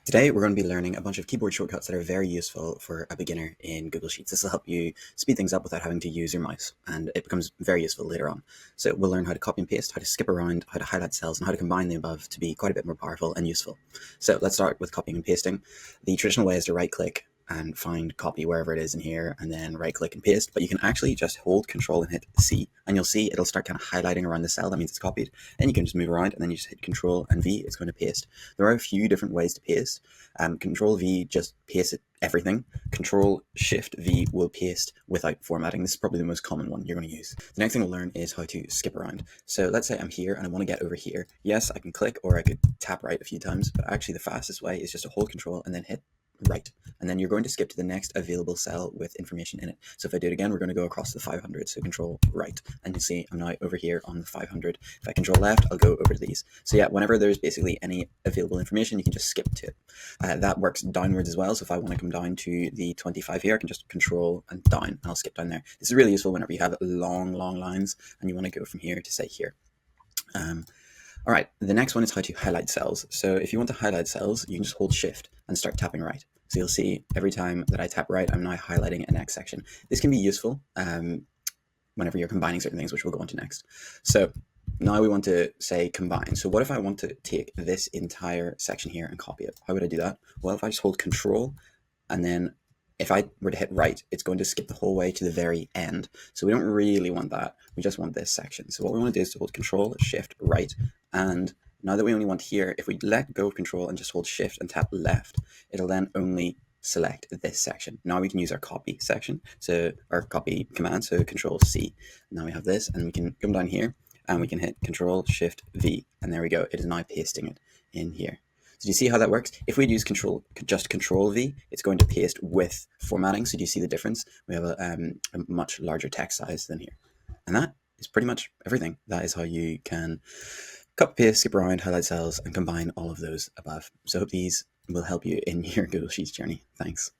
Today, we're going to be learning a bunch of keyboard shortcuts that are very useful for a beginner in Google Sheets. This will help you speed things up without having to use your mouse, and it becomes very useful later on. So we'll learn how to copy and paste, how to skip around, how to highlight cells, and how to combine the above to be quite a bit more powerful and useful. So let's start with copying and pasting. The traditional way is to right-click and find copy wherever it is in here, and then right-click and paste. But you can actually just hold Control and hit C, and you'll see it'll start kind of highlighting around the cell. That means it's copied. And you can just move around, and then you just hit Control and V. It's going to paste. There are a few different ways to paste. Control V just paste everything. Control Shift V will paste without formatting. This is probably the most common one you're going to use. The next thing we'll learn is how to skip around. So let's say I'm here and I want to get over here. Yes, I can click or I could tap right a few times, but actually the fastest way is just to hold Control and then hit right, and then you're going to skip to the next available cell with information in it. So if I do it again, we're going to go across the 500. So Control right, and you see I'm now over here on the 500. If I Control left, I'll go over to these. So yeah, whenever there's basically any available information, you can just skip to it. That works downwards as well. So if I want to come down to the 25 here, I can just Control and down, and I'll skip down there. This is really useful whenever you have long lines and you want to go from here to say here. All right, the next one is how to highlight cells. So if you want to highlight cells, you can just hold Shift and start tapping right. So you'll see every time that I tap right, I'm now highlighting a next section. This can be useful whenever you're combining certain things, which we'll go into next. So now we want to say combine. So what if I want to take this entire section here and copy it? How would I do that? Well, if I just hold Control and then if I were to hit right, it's going to skip the whole way to the very end. So we don't really want that. We just want this section. So what we want to do is to hold Control, Shift, right. And now that we only want here, if we let go of Control and just hold Shift and tap left, it'll then only select this section. Now we can use our copy section, so our copy command, so Control C. Now we have this, and we can come down here and we can hit Control, Shift, V, and there we go. It is now pasting it in here. So do you see how that works? If we use just Control V, it's going to paste with formatting. So do you see the difference? We have a much larger text size than here. And that is pretty much everything. That is how you can copy, paste, skip around, highlight cells, and combine all of those above. So I hope these will help you in your Google Sheets journey. Thanks.